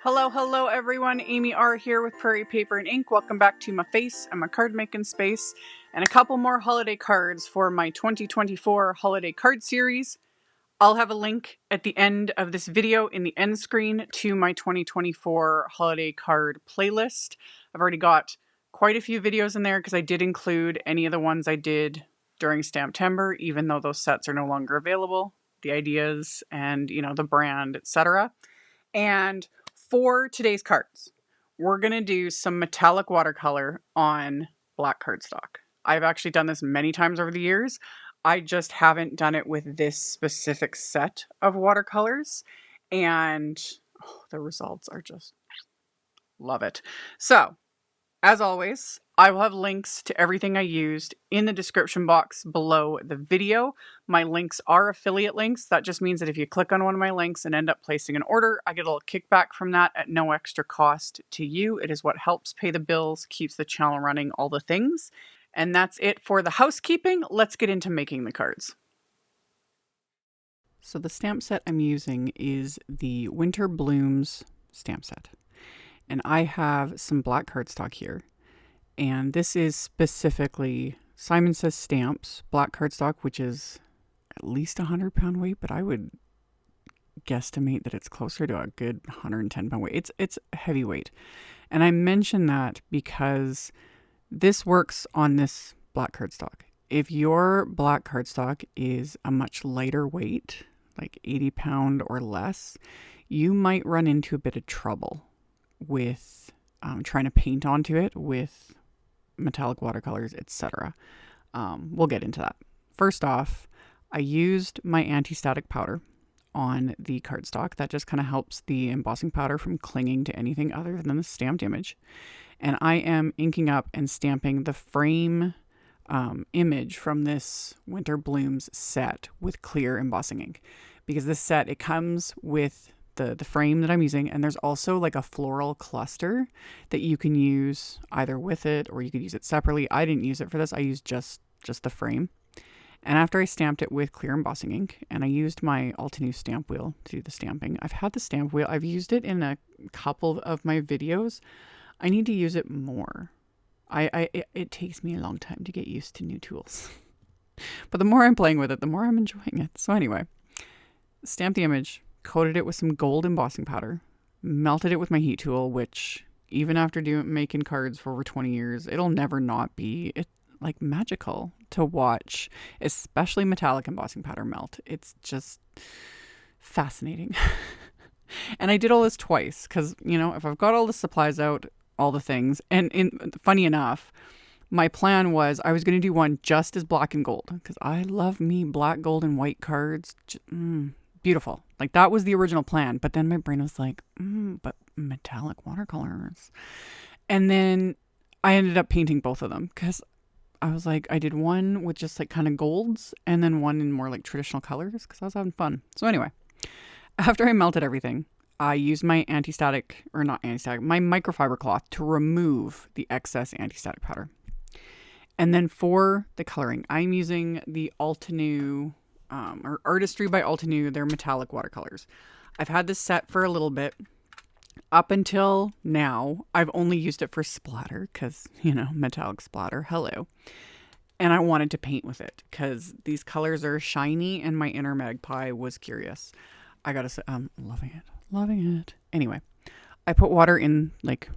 Hello everyone, AmyR here with Prairie Paper and Ink. Welcome back to my face and my card making space and a couple more holiday cards for my 2024 holiday card series. I'll have a link at the end of this video in the end screen to my 2024 holiday card playlist. I've already got quite a few videos in there because I did include any of the ones I did during Stamptember, even though those sets are no longer available, the ideas and, the brand, etc. And for today's cards, we're going to do some metallic watercolor on black cardstock. I've actually done this many times over the years. I just haven't done it with this specific set of watercolors. And the results are just, love it. So, as always, I will have links to everything I used in the description box below the video. My links are affiliate links. That just means that if you click on one of my links and end up placing an order, I get a little kickback from that at no extra cost to you. It is what helps pay the bills, keeps the channel running, all the things. And that's it for the housekeeping. Let's get into making the cards. So the stamp set I'm using is the Winter Blooms stamp set. And I have some black cardstock here. And this is specifically Simon Says Stamps black cardstock, which is at least 100-pound weight, but I would guesstimate that it's closer to a good 110-pound weight. It's heavyweight. And I mention that because this works on this black cardstock. If your black cardstock is a much lighter weight, like 80-pound or less, you might run into a bit of trouble with trying to paint onto it with metallic watercolors, etc. We'll get into that. First off, I used my anti-static powder on the cardstock. That just kind of helps the embossing powder from clinging to anything other than the stamped image. And I am inking up and stamping the frame image from this Winter Blooms set with clear embossing ink. Because this set, it comes with the frame that I'm using, and there's also like a floral cluster that you can use either with it or you could use it separately. I didn't use it for this. I used just the frame. And after I stamped it with clear embossing ink, and I used my Altenew Stampwheel to do the stamping. I've had the stamp wheel. I've used it in a couple of my videos. I need to use it more. It takes me a long time to get used to new tools. But the more I'm playing with it, the more I'm enjoying it. So anyway, stamped the image, coated it with some gold embossing powder, melted it with my heat tool, which even after making cards for over 20 years, it'll never not be like magical to watch, especially metallic embossing powder melt. It's just fascinating. And I did all this twice because, if I've got all the supplies out, all the things, and funny enough, my plan was I was going to do one just as black and gold because I love me black, gold, and white cards. Beautiful. Like that was the original plan. But then my brain was like, but metallic watercolors. And then I ended up painting both of them because I was like, I did one with just like kind of golds and then one in more like traditional colors because I was having fun. So anyway, after I melted everything, I used my my microfiber cloth to remove the excess anti-static powder. And then for the coloring, I'm using the Altenew or Artistry by Altenew, their metallic watercolors. I've had this set for a little bit. Up until now, I've only used it for splatter because, metallic splatter, hello. And I wanted to paint with it because these colors are shiny and my inner magpie was curious. I gotta say, I'm loving it. Anyway, I put water in like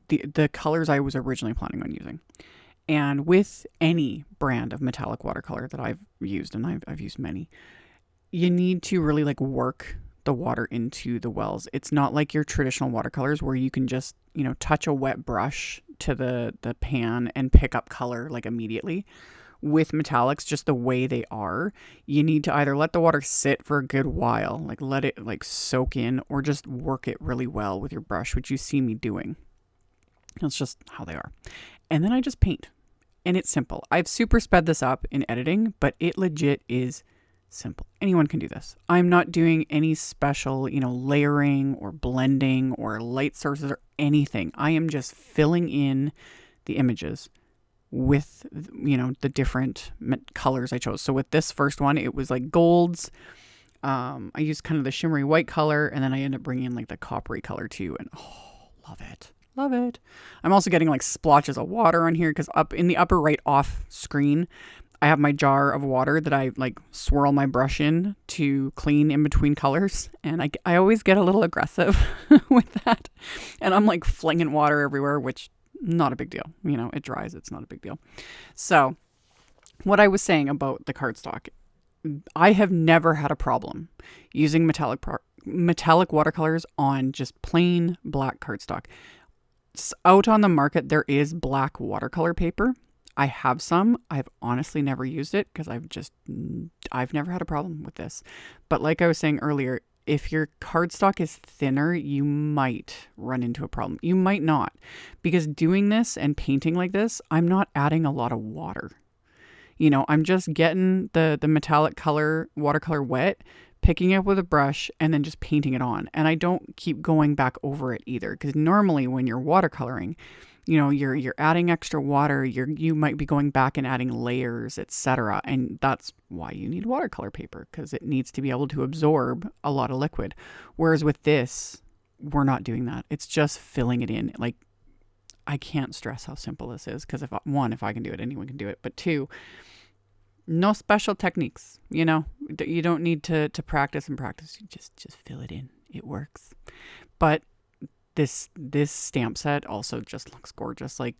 the colors I was originally planning on using. And with any brand of metallic watercolor that I've used, and I've used many, you need to really like work the water into the wells. It's not like your traditional watercolors where you can just, touch a wet brush to the pan and pick up color like immediately. With metallics, just the way they are, you need to either let the water sit for a good while, like let it like soak in, or just work it really well with your brush, which you see me doing. That's just how they are. And then I just paint. And it's simple. I've super sped this up in editing, but it legit is simple. Anyone can do this. I'm not doing any special, layering or blending or light sources or anything. I am just filling in the images with, the different colors I chose. So with this first one, it was like golds, I used kind of the shimmery white color, and then I ended up bringing in like the coppery color too. And oh, love it. Love it. I'm also getting like splotches of water on here because up in the upper right off screen, I have my jar of water that I like swirl my brush in to clean in between colors. And I always get a little aggressive with that. And I'm like flinging water everywhere, which not a big deal. You know, it dries. It's not a big deal. So what I was saying about the cardstock, I have never had a problem using metallic watercolors on just plain black cardstock. Out on the market, there is black watercolor paper. I have some. I've honestly never used it because I've never had a problem with this. But like I was saying earlier, if your cardstock is thinner, you might run into a problem. You might not, because doing this and painting like this, I'm not adding a lot of water. You know, I'm just getting the metallic color, watercolor wet, picking it up with a brush, and then just painting it on. And I don't keep going back over it either, because normally when you're watercoloring, you know, you're adding extra water, you might be going back and adding layers, etc. And that's why you need watercolor paper, because it needs to be able to absorb a lot of liquid. Whereas with this, we're not doing that. It's just filling it in. Like, I can't stress how simple this is, because if I can do it, anyone can do it. But two, no special techniques. You know, you don't need to practice and practice. You just fill it in. It works. But this stamp set also just looks gorgeous, like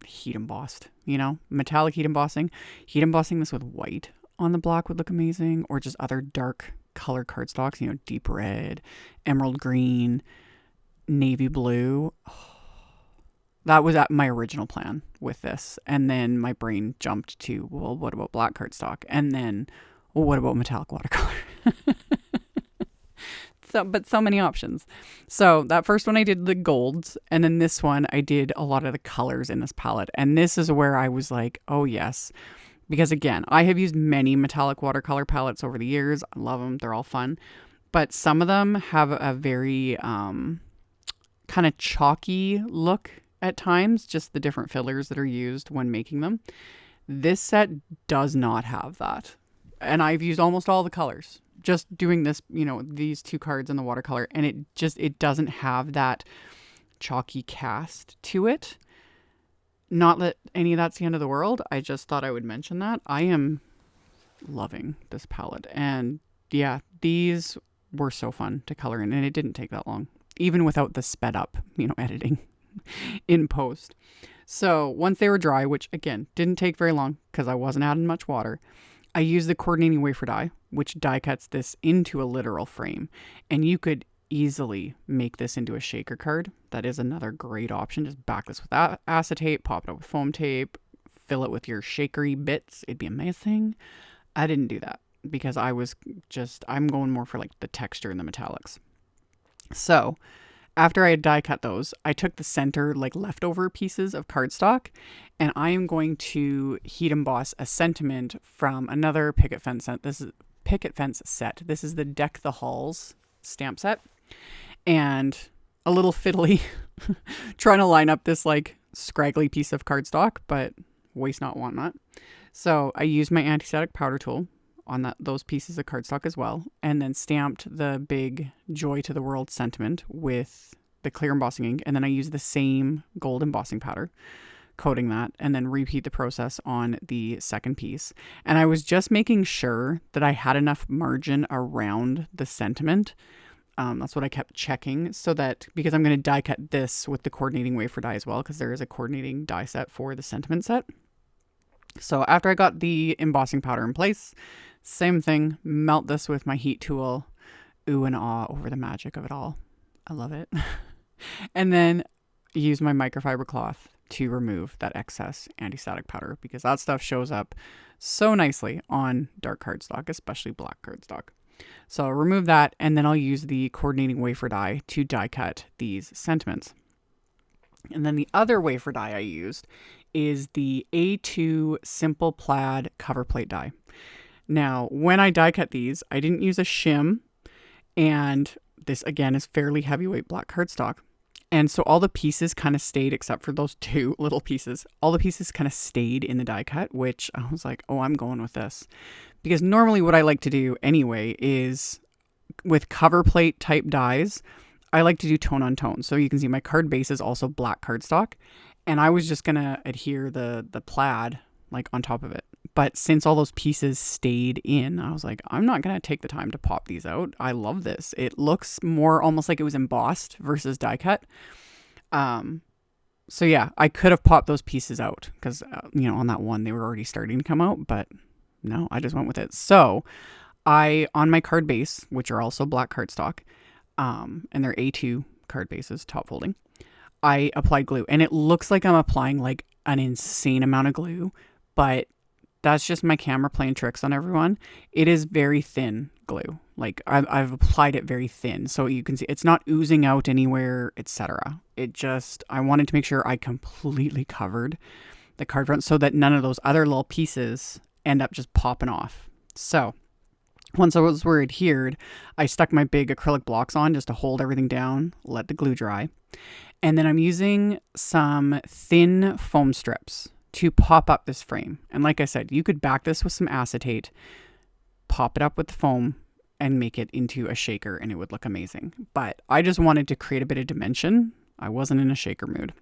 heat embossed, you know, metallic heat embossing. Heat embossing this with white on the black would look amazing, or just other dark color cardstocks, you know, deep red, emerald green, navy blue. Oh, that was my original plan with this. And then my brain jumped to, well, what about black cardstock? And then, well, what about metallic watercolor? But so many options. So that first one I did the golds, and then this one I did a lot of the colors in this palette. And this is where I was like, oh yes. Because again, I have used many metallic watercolor palettes over the years. I love them. They're all fun. But some of them have a very kind of chalky look at times, just the different fillers that are used when making them. This set does not have that. And I've used almost all the colors. Just doing this, you know, these two cards in the watercolor, and it doesn't have that chalky cast to it. Not that any of that's the end of the world. I just thought I would mention that. I am loving this palette. And yeah, these were so fun to color in, and it didn't take that long, even without the sped up, you know, editing in post. So once they were dry, which again, didn't take very long because I wasn't adding much water, I used the coordinating wafer die, which die cuts this into a literal frame. And you could easily make this into a shaker card. That is another great option. Just back this with acetate, pop it up with foam tape, fill it with your shakery bits. It'd be amazing. I didn't do that because I'm going more for like the texture and the metallics. So after I had die cut those, I took the center like leftover pieces of cardstock, and I am going to heat emboss a sentiment from another Picket Fence set. This is Picket Fence set. This is the Deck the Halls stamp set, and a little fiddly trying to line up this like scraggly piece of cardstock, but waste not, want not. So I used my anti-static powder tool on those pieces of cardstock as well, and then stamped the big Joy to the World sentiment with the clear embossing ink, and then I used the same gold embossing powder, coating that, and then repeat the process on the second piece. And I was just making sure that I had enough margin around the sentiment. That's what I kept checking, so that, because I'm going to die cut this with the coordinating wafer die as well, because there is a coordinating die set for the sentiment set. So after I got the embossing powder in place, same thing, melt this with my heat tool. Ooh and ah over the magic of it all. I love it. And then use my microfiber cloth to remove that excess anti-static powder, because that stuff shows up so nicely on dark cardstock, especially black cardstock. So I'll remove that, and then I'll use the coordinating wafer die to die cut these sentiments. And then the other wafer die I used is the A2 Simple Plaid cover plate die. Now, when I die cut these, I didn't use a shim, and this again is fairly heavyweight black cardstock. And so all the pieces kind of stayed, except for those two little pieces. All the pieces kind of stayed in the die cut, which I was like, oh, I'm going with this. Because normally what I like to do anyway is with cover plate type dies, I like to do tone on tone. So you can see my card base is also black cardstock. And I was just going to adhere the plaid like on top of it. But since all those pieces stayed in, I was like, I'm not going to take the time to pop these out. I love this. It looks more almost like it was embossed versus die cut. So yeah, I could have popped those pieces out because, on that one, they were already starting to come out. But no, I just went with it. So on my card base, which are also black cardstock, and they're A2 card bases, top folding, I applied glue. And it looks like I'm applying like an insane amount of glue, but that's just my camera playing tricks on everyone. It is very thin glue. Like I've applied it very thin. So you can see it's not oozing out anywhere, etc. I wanted to make sure I completely covered the card front so that none of those other little pieces end up just popping off. So once those were adhered, I stuck my big acrylic blocks on just to hold everything down, let the glue dry. And then I'm using some thin foam strips to pop up this frame. And like I said, you could back this with some acetate, pop it up with the foam, and make it into a shaker, and it would look amazing. But I just wanted to create a bit of dimension. I wasn't in a shaker mood.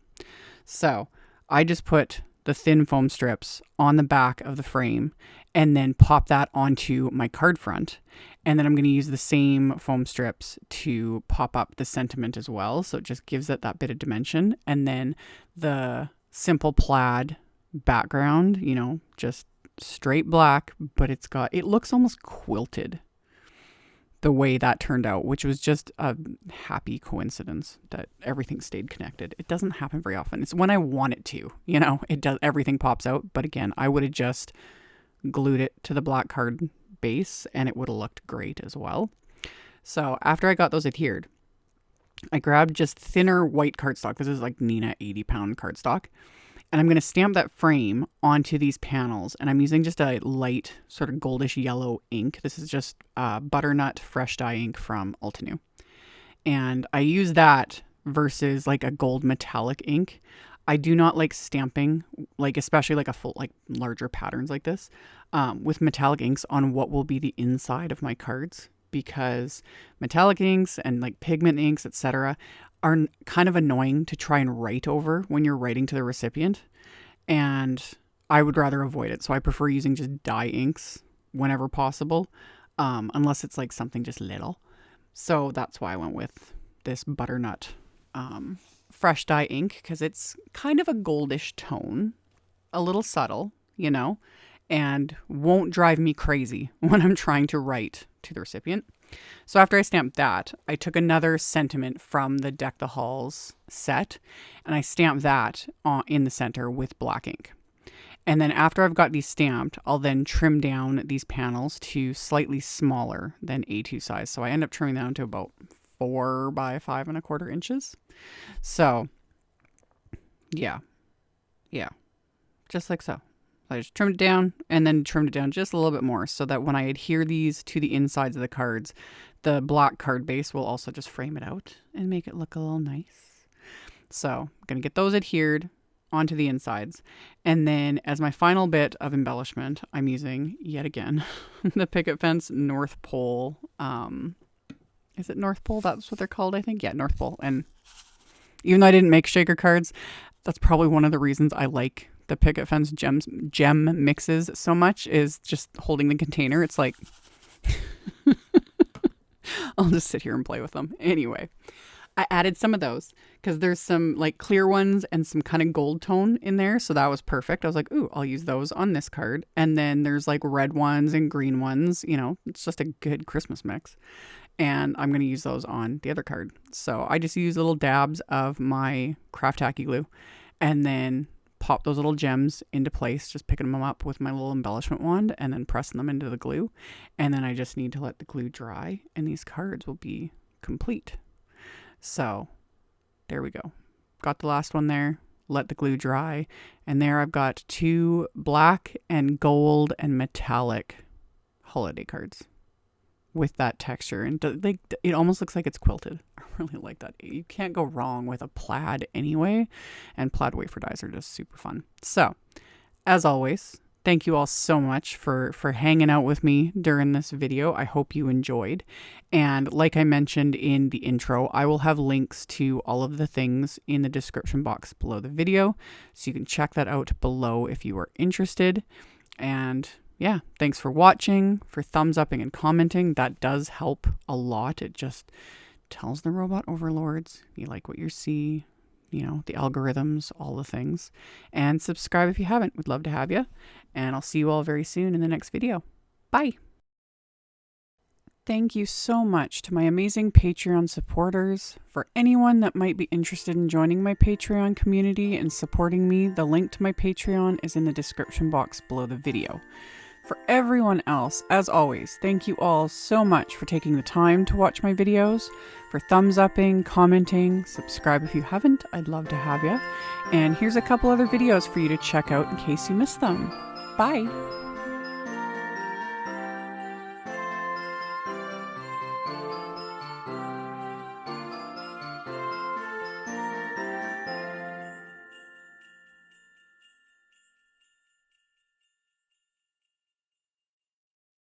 So I just put the thin foam strips on the back of the frame and then pop that onto my card front. And then I'm going to use the same foam strips to pop up the sentiment as well. So it just gives it that bit of dimension. And then the simple plaid background, just straight black, but it looks almost quilted the way that turned out, which was just a happy coincidence that everything stayed connected. It doesn't happen very often. It's when I want it to, it does, everything pops out. But again, I would have just glued it to the black card base and it would have looked great as well. So after I got those adhered, I grabbed just thinner white cardstock. This is like Neenah 80-pound cardstock. And I'm going to stamp that frame onto these panels. And I'm using just a light sort of goldish yellow ink. This is just butternut fresh dye ink from Altenew. And I use that versus like a gold metallic ink. I do not like stamping, like especially like a full, like larger patterns like this, with metallic inks on what will be the inside of my cards, because metallic inks and like pigment inks, etc., are kind of annoying to try and write over when you're writing to the recipient. And I would rather avoid it. So I prefer using just dye inks whenever possible, unless it's like something just little. So that's why I went with this butternut fresh dye ink, because it's kind of a goldish tone, a little subtle, and won't drive me crazy when I'm trying to write to the recipient. So after I stamped that, I took another sentiment from the Deck the Halls set, and I stamped that in the center with black ink. And then after I've got these stamped, I'll then trim down these panels to slightly smaller than A2 size. So I end up trimming down to about 4 by 5¼ inches. So yeah, just like so. I just trimmed it down and then trimmed it down just a little bit more so that when I adhere these to the insides of the cards, the black card base will also just frame it out and make it look a little nice. So I'm going to get those adhered onto the insides. And then as my final bit of embellishment, I'm using, yet again, the Picket Fence North Pole. Is it North Pole? That's what they're called, I think. Yeah, North Pole. And even though I didn't make shaker cards, that's probably one of the reasons I like the Picket Fence gem mixes so much, is just holding the container. It's like, I'll just sit here and play with them. Anyway, I added some of those because there's some like clear ones and some kind of gold tone in there. So that was perfect. I was like, ooh, I'll use those on this card. And then there's like red ones and green ones, it's just a good Christmas mix. And I'm going to use those on the other card. So I just use little dabs of my craft tacky glue and then pop those little gems into place, just picking them up with my little embellishment wand and then pressing them into the glue. And then I just need to let the glue dry and these cards will be complete. So there we go. Got the last one there, let the glue dry. And there I've got 2 black and gold and metallic holiday cards with that texture. And it almost looks like it's quilted. I really like that. You can't go wrong with a plaid anyway. And plaid wafer dies are just super fun. So as always, Thank you all so much for hanging out with me during this video. I hope you enjoyed. And like I mentioned in the intro, I will have links to all of the things in the description box below the video, so you can check that out below if you are interested. And yeah, thanks for watching, for thumbs upping and commenting. That does help a lot. It just tells the robot overlords you like what you see, you know, the algorithms, all the things. And subscribe if you haven't. We'd love to have you. And I'll see you all very soon in the next video. Bye. Thank you so much to my amazing Patreon supporters. For anyone that might be interested in joining my Patreon community and supporting me, the link to my Patreon is in the description box below the video. For everyone else, as always, thank you all so much for taking the time to watch my videos, for thumbs upping, commenting, subscribe if you haven't, I'd love to have you. And here's a couple other videos for you to check out in case you missed them. Bye!